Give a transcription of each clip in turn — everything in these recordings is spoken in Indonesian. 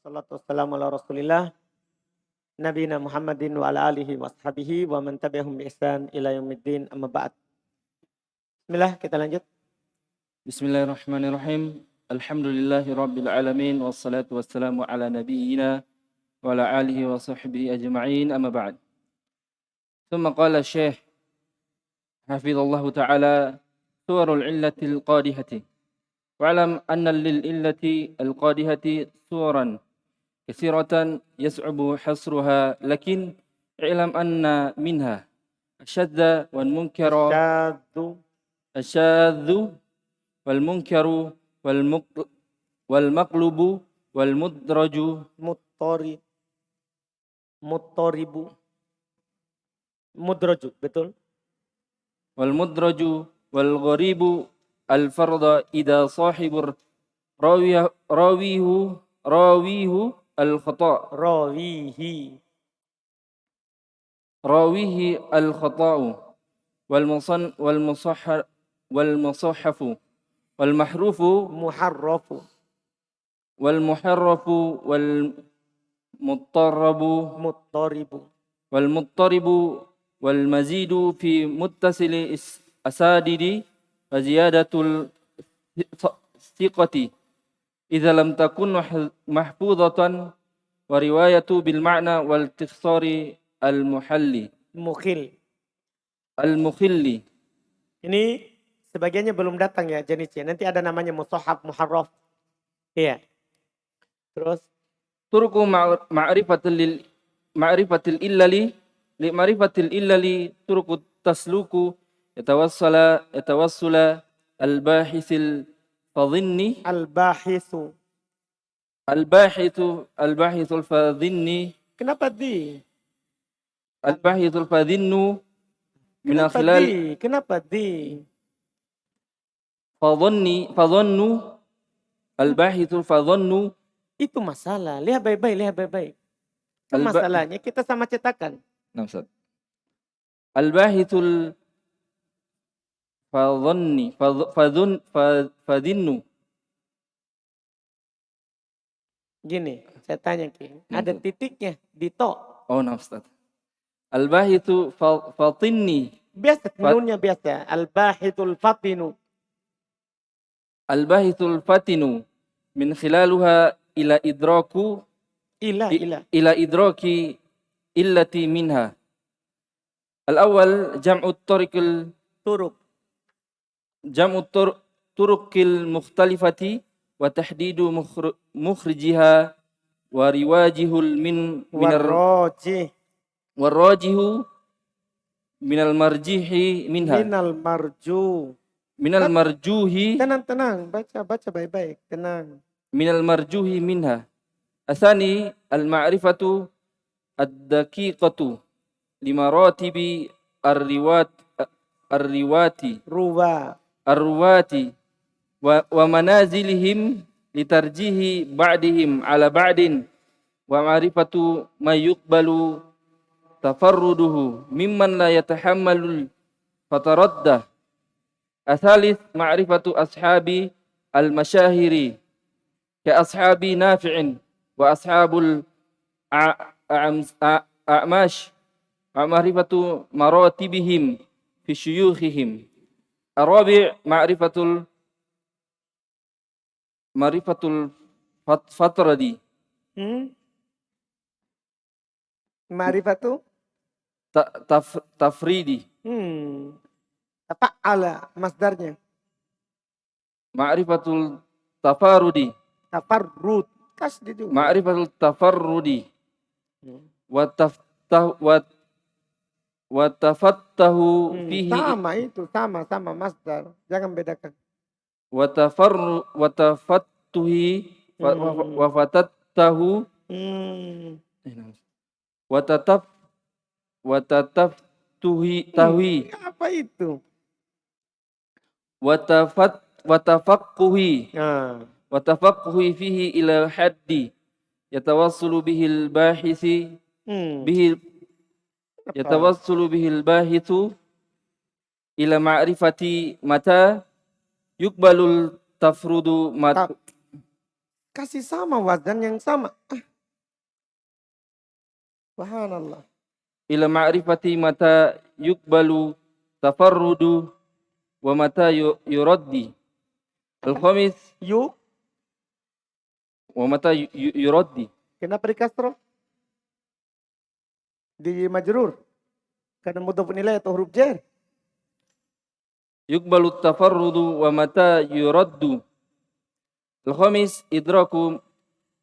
Wassalatu wassalamu ala Rasulillah nabiyina Muhammadin wa ala alihi wa ashabihi wa man tabi'ahum bi ihsan ila yaumiddin amma ba'd. Bismillah, kita lanjut. Bismillahirrahmanirrahim. Alhamdulillahi rabbil alamin wassalatu wassalamu ala nabiyyina wa ala alihi wa sahbihi ajma'in amma ba'd. Thumma qala Syekh hafizallahu ta'ala suwarul illatil qadihati. Wa'lam anna lil illati al-qadihati suwaran كثيرة يصعب حصرها لكن اعلم أن منها الشاذ والمنكر الشاذ والمنكر والمقلوب والمدرج Mudraju, betul. والمدرج والغريب الفرض إذا صاحب راويه الخطأ راويه الخطأ والمصحف والمحروف والمحرف والمضطرب والمزيد في متصل أساديد وزيادة الثقة إذا لم تكن محفوظة ورواية بالمعنى والاختصار المخل. Ini sebagiannya belum datang ya jenisnya. Nanti ada namanya mushaf, muharraf. Iya. Terus turku ma'rifatil illali turku tasluku yatawassula al-bahisil fadhinni al-bahithu al-fadhinni. Kenapa di? Al-bahithul fadhinnu min khilal. Kenapa di? Fadhannu al-bahithul fadhannu. Itu masalah. Lihat baik-baik. Itu masalahnya kita sama cetakan. Nah, Ustaz. Al-bahithul fadhinnu. Gini, saya tanya ada titiknya di to. Oh, nah Ustaz. Al-bahithu fatinni. Biasa, nunnya biasa. Al-bahithul fatinu. Al-bahithul fatinu min khilaluha ila idraki illati minha. Al-awwal jam'u turuqil mukhtalifati wa tahdidu mukhrijiha wa riwajihul warrajihu minal marjihi minha. Minal marjuhi. Tenang, baca baik-baik, tenang. Minal marjuhi minha. Asani al-ma'rifatu ad-daqiqatu limaratibi ar-riwati wa manazilihim litarjihi ba'dihim ala ba'din wa ma'rifatu ma yuqbalu tafarruduhu mimman la yatahammalul fataraddah. Athalith ma'rifatu ashabi al-masyahiri ka ashabi Nafi'in wa ashabul a'mash wa ma'rifatu maratibihim fi syuyukhihim. Arabi' ma'rifatul fatradi. Ma'rifatu tafridi. Tafa'ala masdarnya. Ma'rifatul tafarrudi. Tafarrud. Kasdi juga. Ma'rifatul tafarrudi. Wa tafattahu fihi. Sama masdar. Jangan bedakan. Wa tafattuhi wa fatattahu. Wa tataftuhi tahwi. Apa itu? Wa tafaqquhi fihi ila haddi yatawassulu bihil bahisi yatawassulu bihil bahithu ila ma'rifati mata yuqbalul tafrudu kasih sama wazan yang sama. Subhanallah. Ila ma'rifati mata yukbalu tafarrudu wa mata yuraddi. Al-khamis Yuk, wa mata yuraddi. kenapa di kasroh? Di majrur. Karena mudhaf nilai atau huruf jar. Yukbalu tafarrudu wa mata yuraddu. Al-khamis idraku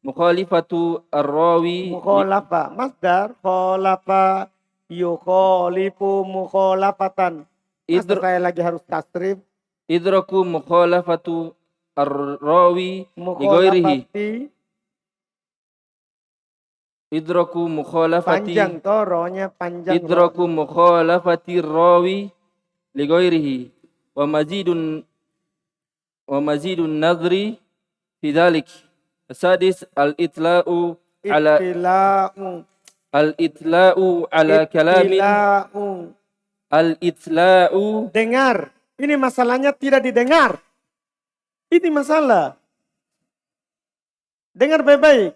mukhalifatu ar-rawi Mukhalafa. Masdar. Khalafa. Yukhalifu mukhalafatan. Masa saya lagi harus tasrif. idraku mukhalafatu ar-rawi li ghairihi. Mukhalafati. Idraku mukhalafati Panjang toh. Rohnya panjang. idraku mukhalafati rawi li ghairihi wa mazidun nadri fi dhalik. Asadis al-itla'u ala Ittila'u. al-itla'u ala kalamin Ittila'u. al-itla'u Dengar. Ini masalahnya tidak didengar. Ini masalah. Dengar baik-baik.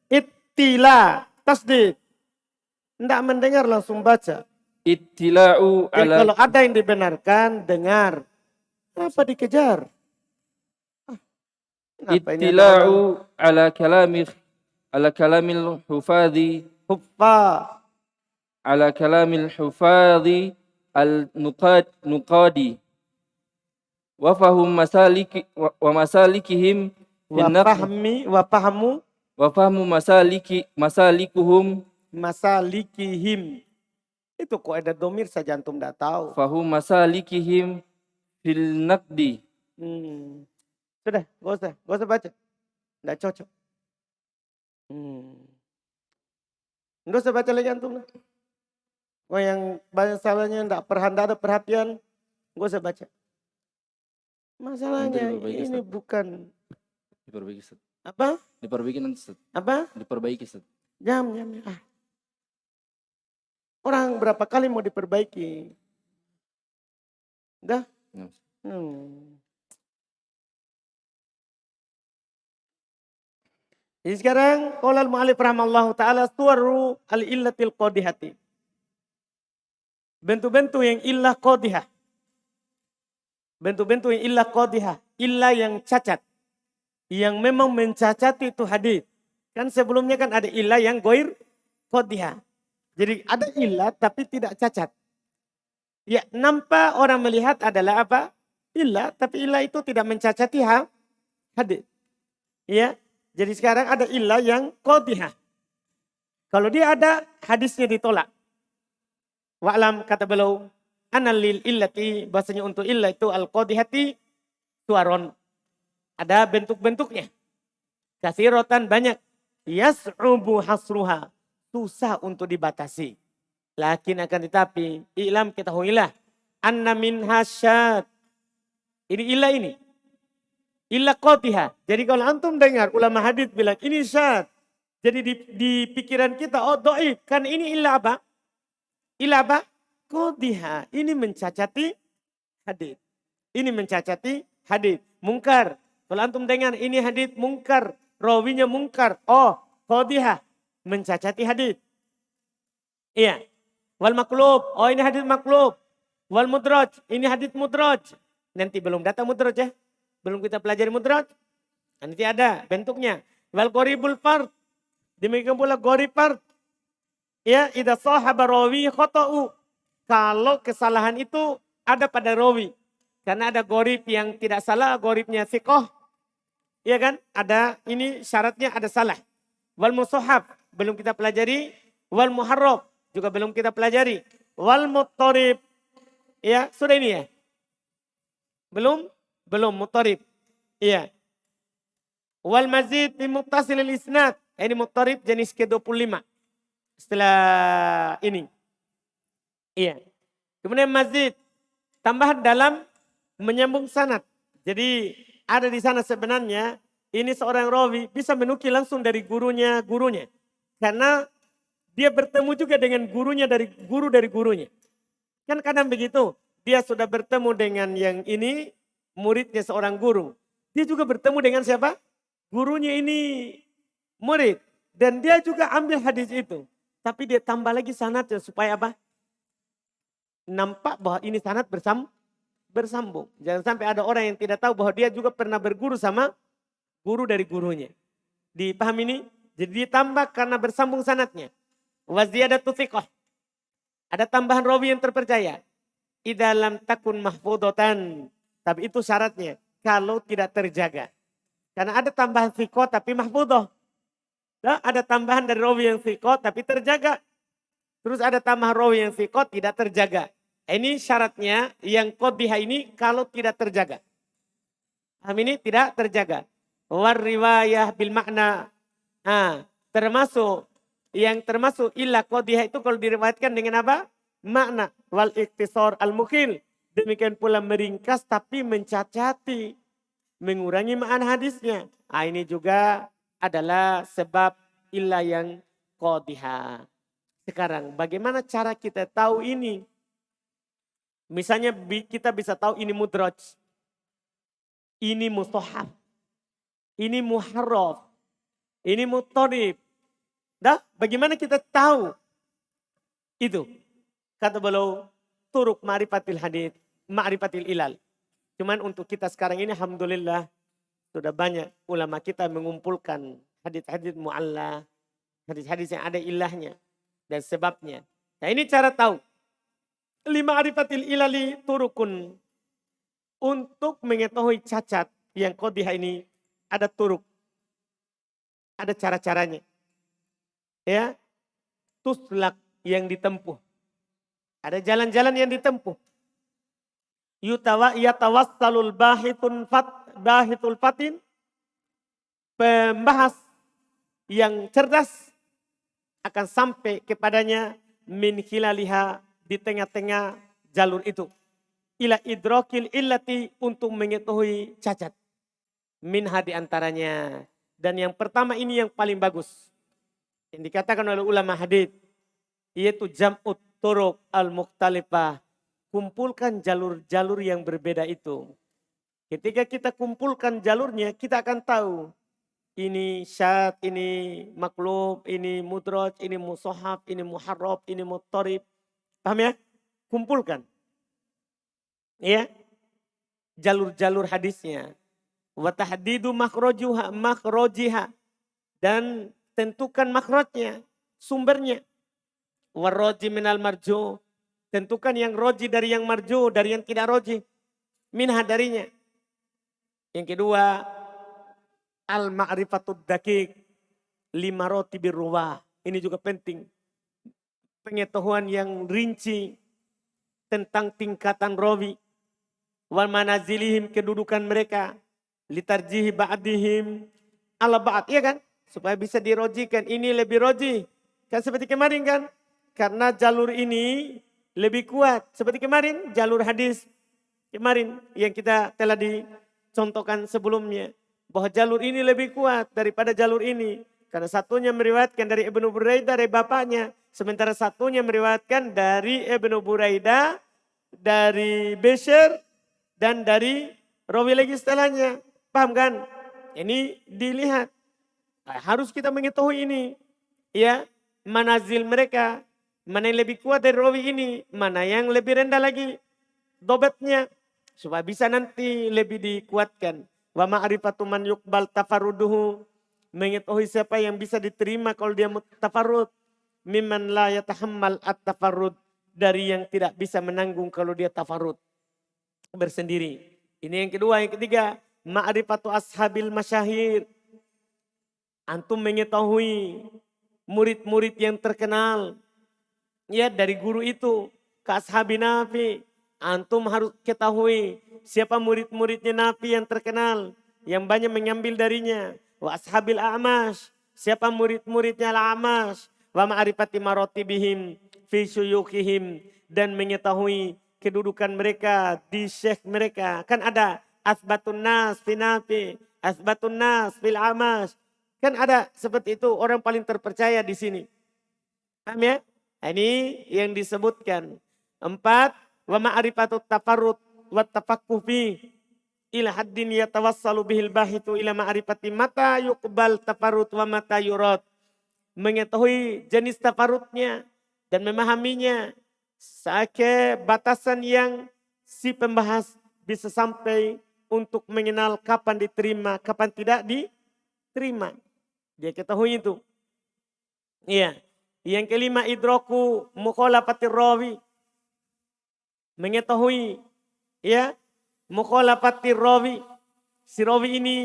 Ittila. Tasdid. Tidak mendengar langsung baca. ittila'u Jadi ala kalau ada yang dibenarkan, dengar. Apa dikejar? Kenapa ini ada orang ittila'u ala kalamil hufadhi huffa. ala kalamil hufadhi al-nuqadi wa fahum wa masalikihim Wa fahmi. Wa fahmu. wa fahmu masalikuhum Masalikihim. Itu kok ada domir saja antum tidak tahu. fahum masalikihim fil naqdi. Sudah, gak usah baca. Tidak cocok. Gak usah baca lagi antum. Oh yang banyak salahnya tidak ada perhatian, gak usah baca. Masalahnya ini bukan Diperbaiki, Ustaz. apa? Diperbaiki nanti, Ustaz. Apa? Diperbaiki, Ustaz. Jam. Orang berapa kali mau diperbaiki? Udah? Ya. Jadi sekarang qala al-mu'allif rahimallahu taala suwaru al-illatil qadihati. Bentuk-bentuk yang illah qadihah. Bentuk-bentuk yang illah qadihah, illah yang cacat. Yang memang mencacati itu hadis. Kan sebelumnya kan ada illah yang ghair qadihah. Jadi ada illah tapi tidak cacat. Ya, nampak orang melihat adalah apa? Illah, tapi illah itu tidak mencacati hadis. Ya. Jadi sekarang ada illah yang qadihah. Kalau dia ada, hadisnya ditolak. Wa'lam kata beliau, anal lil illati, bahasanya untuk illah itu al-qadihati suaron. Ada bentuk-bentuknya. Katsiratan banyak. Yas'ubu hasruha. Susah untuk dibatasi. Lakin akan tetapi, i'lam ketahuilah. Anna min hasyad. Ini illah ini. Illah qadihah. Jadi kalau antum dengar ulama hadis bilang ini syad. Jadi di pikiran kita, oh do'if. Kan ini illah apa? Illah apa? Qadihah. Ini mencacati hadis. Ini mencacati hadis. Mungkar. Kalau antum dengar ini hadis mungkar. Rawinya mungkar. Oh qadihah. Mencacati hadis. Iya. Wal maklub. Oh ini hadis maklub. Wal mudraj. Ini hadis mudraj. Nanti belum datang mudraj ya. Belum kita pelajari mudraj. Nanti ada bentuknya. Wal qoribul fard. Demikian pula qorib fard. Ya, idza sahaba rawi khata'u. Kalau kesalahan itu ada pada rawi. Karena ada qorib yang tidak salah, qoribnya thiqah. Iya kan? Ada ini syaratnya ada salah. Wal musahhab belum kita pelajari. Wal muharrab juga belum kita pelajari. Wal muttarib. Ya, sudah ini ya. Belum muttarib. Iya. Wal mazid fi muttasilil isnad. Ini muttarib jenis ke-25. Setelah ini. Iya. Kemudian mazid. Tambahan dalam menyambung sanad. Jadi ada di sana sebenarnya ini seorang rawi bisa menukil langsung dari gurunya. Karena dia bertemu juga dengan gurunya dari gurunya. Kan kadang begitu. Dia sudah bertemu dengan yang ini, muridnya seorang guru. Dia juga bertemu dengan siapa? gurunya ini murid. Dan dia juga ambil hadis itu. Tapi dia tambah lagi sanadnya supaya apa? Nampak bahwa ini sanad bersambung. Jangan sampai ada orang yang tidak tahu bahwa dia juga pernah berguru sama guru dari gurunya. Dipahami ini? Jadi ditambah karena bersambung sanadnya. Waziyadatu thiqah. Ada tambahan rawi yang terpercaya. Idalam takun mahfudatan. Tapi itu syaratnya. Kalau tidak terjaga. Karena ada tambahan thiqah tapi mahfudah. Nah, ada tambahan dari rawi yang thiqah tapi terjaga. Terus ada tambahan rawi yang thiqah tidak terjaga. Ini syaratnya yang qadhihah ini kalau tidak terjaga. Ini tidak terjaga. War riwayah bil makna. Termasuk illa qadhihah itu kalau diriwayatkan dengan apa? Makna. Wal iktisar al mukhil. Demikian pula meringkas tapi mencacati. Mengurangi makna hadisnya. Ini juga adalah sebab illa yang qadhihah. Sekarang bagaimana cara kita tahu ini? Misalnya kita bisa tahu ini mudraj. Ini mustahab. Ini muharraf. Ini muttarib. Bagaimana kita tahu itu? Kata beliau, turuk ma'rifatil hadits, ma'rifatil ilal. Cuman untuk kita sekarang ini alhamdulillah sudah banyak ulama kita mengumpulkan hadits-hadits mu'allah, hadits-hadits yang ada ilahnya dan sebabnya. Nah ini cara tahu. Lima arifatil ilali turukun. Untuk mengetahui cacat yang qadhihah ini ada turuk. Ada cara-caranya. Ya. Tuslak yang ditempuh. Ada jalan-jalan yang ditempuh. Yatawassalul bahitul fatin. Pembahas yang cerdas akan sampai kepadanya min khilaliha di tengah-tengah jalur itu. Ila idrokil illati untuk mengetahui cacat. Minha di antaranya. Dan yang pertama ini yang paling bagus. Yang dikatakan oleh ulama hadits. Yaitu jam'ut turuq al-mukhtalifah. Kumpulkan jalur-jalur yang berbeda itu. Ketika kita kumpulkan jalurnya kita akan tahu. Ini syad, ini maklub, ini mudraj, ini musahab, ini muharrab, ini muttarib. Paham ya? Kumpulkan. Ya. Jalur-jalur hadisnya. Wa tahdidu makhrojiha. Dan tentukan makhrajnya, sumbernya. Wa roji minal marju. Tentukan yang roji dari yang marju, dari yang tidak roji. Minha darinya. Yang kedua, al-ma'rifatud dakik. Lima roti birruwah. Ini juga penting. Pengetahuan yang rinci tentang tingkatan rawi. Wal manazilihim kedudukan mereka. Litarjihi ba'dihim ala ba'd. Iya kan? Supaya bisa dirojikan. Ini lebih roji. Kan seperti kemarin kan? Karena jalur ini lebih kuat. Seperti kemarin jalur hadis. Kemarin yang kita telah dicontohkan sebelumnya. Bahwa jalur ini lebih kuat daripada jalur ini. Karena satunya meriwayatkan dari Ibnu Buraidah dari bapaknya. Sementara satunya meriwayatkan dari Ibnu Buraidah, dari Bishr, dan dari rawi lagi setelahnya. Paham kan? Ini dilihat. Harus kita mengetahui ini. Ya, manazil mereka. Mana yang lebih kuat dari rawi ini. Mana yang lebih rendah lagi. Dobatnya. Supaya bisa nanti lebih dikuatkan. Wa ma'rifatu man yuqbal tafarruduhu. Mengetahui siapa yang bisa diterima kalau dia tafarrud. Mimman la yatahammal at-tafarrud. Dari yang tidak bisa menanggung kalau dia tafarrud. Bersendiri. Ini yang kedua. Yang ketiga. Ma'rifatu ashabil masyahir. Antum mengetahui murid-murid yang terkenal. Ya dari guru itu. Ke ashabi Nafi. Antum harus ketahui siapa murid-muridnya Nafi yang terkenal. Yang banyak mengambil darinya. Wa ashabil a'mash. Siapa murid-muridnya al-a'mash. Wa ma'rifati marotibihim fi syuyukhihim. Dan mengetahui kedudukan mereka di syekh mereka. Kan ada asbatun nas fi Nafi. Asbatun nas fil a'mash. Kan ada seperti itu orang paling terpercaya di sini. Paham ya? Ini yang disebutkan. 4. Wa ma'rifatut tafarrud wa tafaqquh fi. ila haddin yatawassalu bihil bahitu ila ma'rifati mata yuqbal tafarrut wa mata yurad. Mengetahui jenis tafarutnya dan memahaminya sebagai batasan yang si pembahas bisa sampai untuk mengenal kapan diterima, kapan tidak diterima. Dia ketahui itu. Iya. Yang kelima idraku mukhalafatir rawi. Mengetahui ya mukhalafatir rawi. Si rawi ini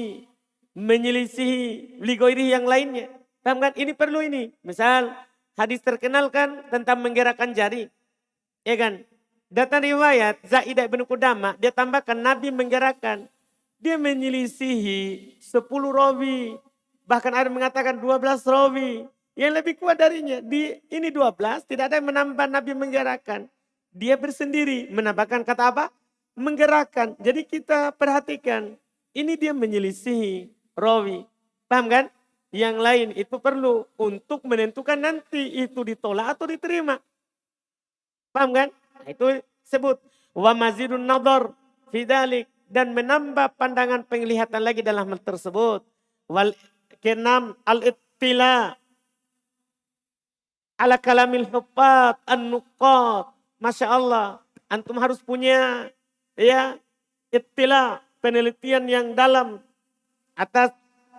menyelisihi ligoiri yang lainnya. Paham kan? Ini perlu ini. Misal hadis terkenal kan tentang menggerakkan jari. Ya kan? Datang riwayat Zaidah bin Qudamah dia tambahkan Nabi menggerakkan. Dia menyelisihi 10 rawi. Bahkan ada mengatakan 12 rawi. Yang lebih kuat darinya. Ini 12 tidak ada yang menambah Nabi menggerakkan. Dia bersendiri menambahkan kata apa? Menggerakkan. Jadi kita perhatikan. Ini dia menyelisihi rawi. Paham kan? Yang lain itu perlu untuk menentukan nanti itu ditolak atau diterima. Paham kan? Nah, itu sebut. Wa mazidun nadhar fi dzalik. Dan menambah pandangan penglihatan lagi dalam hal tersebut. Wal kenam al-ittila ala kalamil huffaz an-nuqat. Masya Allah. Antum harus punya ya ittila, penelitian yang dalam atas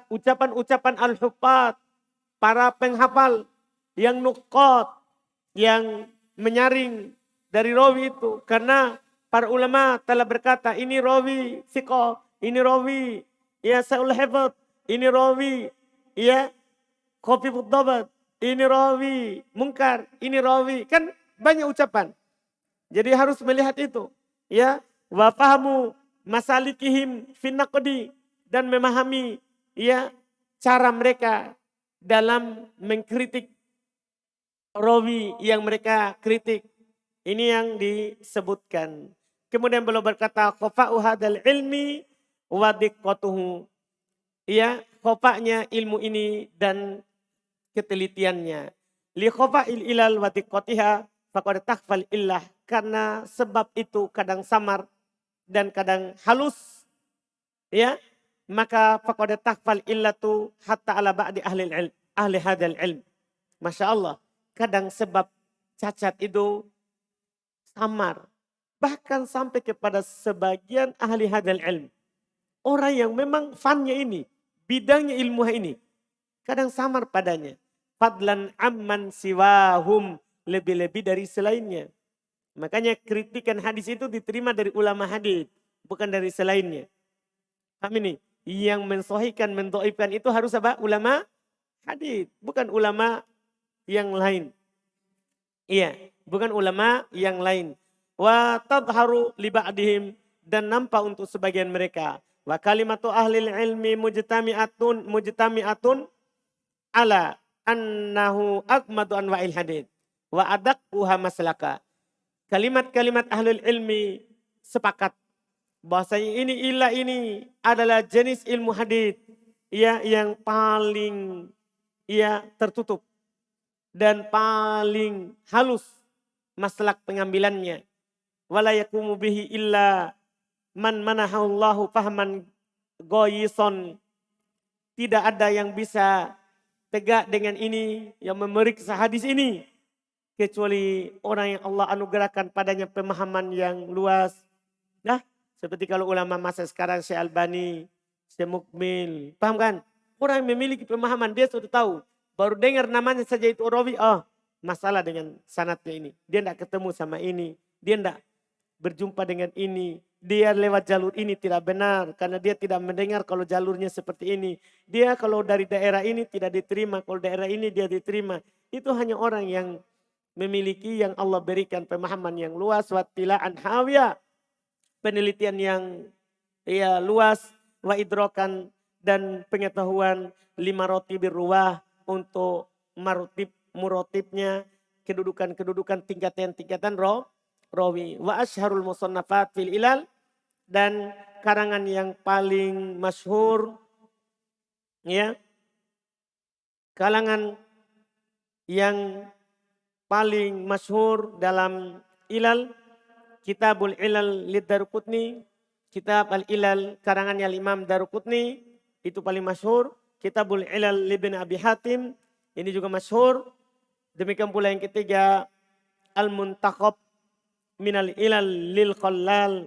ucapan-ucapan al-huffaz, para penghafal yang nuqat, yang menyaring dari rawi itu. Karena para ulama telah berkata ini rawi siqah, ini rawi ya sa'ul hifdz, ini rawi ya khafifud dhabt, ini rawi mungkar, ini rawi. Kan banyak ucapan. Jadi harus melihat itu. Ya, wa fahamu masalikihim fin naqdi, dan memahami ya cara mereka dalam mengkritik rawi yang mereka kritik. Ini yang disebutkan. Kemudian beliau berkata khafa'u hadal ilmi wa diqqatuhu. Ya, khafa'nya ilmu ini dan ketelitiannya. Li khafa'il ilal wa diqqatiha faqad takhfal illah. Karena sebab itu kadang samar dan kadang halus. Ya, maka faqad takhfal illatu hatta ala ba'di ahli hadal ilm. Masya Allah. Kadang sebab cacat itu samar. Bahkan sampai kepada sebagian ahli hadal ilm. Orang yang memang fannya ini, bidangnya ilmu ini. Kadang samar padanya. Fadlan amman siwahum, lebih-lebih dari selainnya. Makanya kritikan hadis itu diterima dari ulama hadis, bukan dari selainnya. Paham ini? Yang mensohikan, mendoibkan itu harus apa? Ulama hadis, bukan ulama yang lain. Iya, bukan ulama yang lain. Wa tadharu li ba'dihim, dan nampak untuk sebagian mereka. Wa kalimatu ahlil ilmi mujtami'atun ala annahu akmadu anwa'il hadis wa adaqquha maslaka. Kalimat-kalimat ahlul ilmi sepakat bahwasanya ini adalah jenis ilmu hadis ya yang paling ya tertutup dan paling halus maslak pengambilannya. Wala yakumu bihi illa man manahallahu fahman goyison. Tidak ada yang bisa tegak dengan ini, yang memeriksa hadis ini, kecuali orang yang Allah anugerahkan padanya pemahaman yang luas. Nah, seperti kalau ulama masa sekarang Syekh Albani, Syekh Mukmil, paham kan? Orang yang memiliki pemahaman, dia sudah tahu. Baru dengar namanya saja itu rawi, masalah dengan sanadnya ini. Dia tidak ketemu sama ini, dia tidak berjumpa dengan ini. Dia lewat jalur ini tidak benar karena dia tidak mendengar kalau jalurnya seperti ini. Dia kalau dari daerah ini tidak diterima, kalau daerah ini dia diterima. Itu hanya orang yang memiliki, yang Allah berikan pemahaman yang luas, wattila'an hawiyah, penelitian yang ya luas, wa idrokan, dan pengetahuan lima rotibir ruwah, untuk murotibnya, kedudukan-kedudukan, tingkatan-tingkatan rawi. Wa asharul musannafat fil ilal, dan karangan yang paling masyhur ya, kalangan yang paling masyhur dalam ilal, Kitabul Ilal Lid-Darqutni, kitab Al-Ilal karangannya Imam Daruqutni, itu paling masyhur. Kitabul Ilal Ibn Abi Hatim, ini juga masyhur. Demikian pula yang ketiga Al-Muntakhab minal Ilal lil Khallal,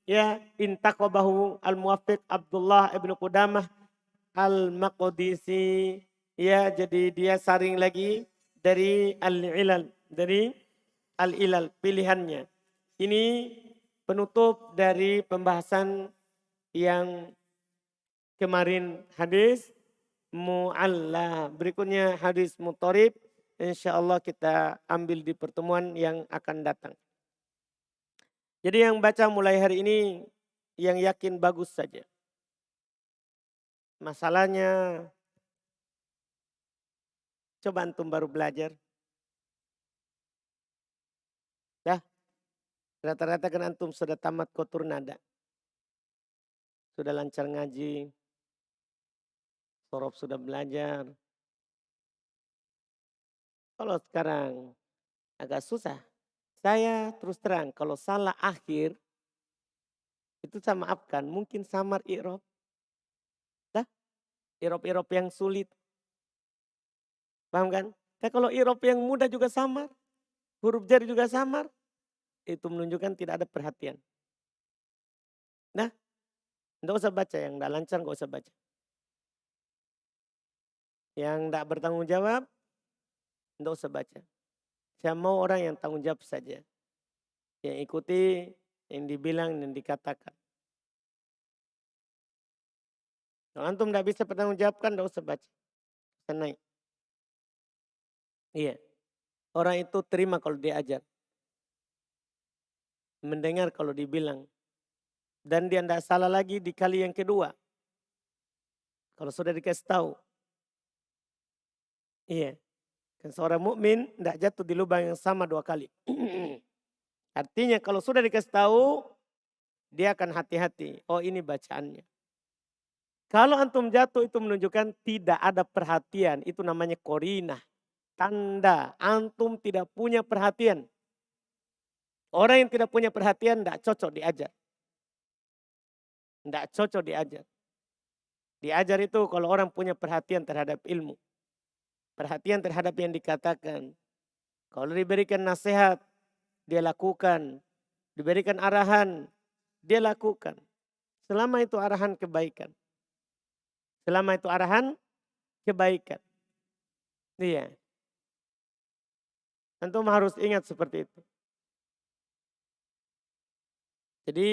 ya, intaqabahu Al-Muwaffiq Abdullah ibnu Qudamah Al-Maqdisi, ya, jadi dia saring lagi dari Al-Ilal, dari Al-Ilal pilihannya. Ini penutup dari pembahasan yang kemarin hadis mu'alla. Berikutnya hadis mutarib. InsyaAllah kita ambil di pertemuan yang akan datang. Jadi yang baca mulai hari ini yang yakin bagus saja. Masalahnya coba antum baru belajar. Dah, rata-rata kan antum sudah tamat kotur nada. Sudah lancar ngaji. Sorob sudah belajar. Kalau sekarang agak susah. Saya terus terang kalau salah akhir itu saya maafkan. Mungkin samar i'rab. Dah, i'rab-i'rab yang sulit. Paham kan? Tapi kalau i'rab yang mudah juga samar. Huruf jar juga samar. Itu menunjukkan tidak ada perhatian. Nah, enggak usah baca. Yang enggak lancar enggak usah baca. Yang enggak bertanggung jawab, enggak usah baca. Saya mau orang yang tanggung jawab saja. Yang ikuti, yang dibilang, yang dikatakan. Kalau antum enggak bisa bertanggung jawabkan, enggak usah baca. Saya naik. Iya. Orang itu terima kalau diajar. Mendengar kalau dibilang. Dan dia enggak salah lagi di kali yang kedua. Kalau sudah dikasih tahu. Iya. Kan seorang mukmin tidak jatuh di lubang yang sama 2 kali. Artinya kalau sudah dikasih tahu, dia akan hati-hati. Oh ini bacaannya. Kalau antum jatuh itu menunjukkan tidak ada perhatian. Itu namanya korinah. Tanda antum tidak punya perhatian. Orang yang tidak punya perhatian tidak cocok diajar. Tidak cocok diajar. Diajar itu kalau orang punya perhatian terhadap ilmu. Perhatian terhadap yang dikatakan. Kalau diberikan nasihat, dia lakukan. Diberikan arahan, dia lakukan. Selama itu arahan kebaikan. Selama itu arahan kebaikan. Iya. Antum harus ingat seperti itu. Jadi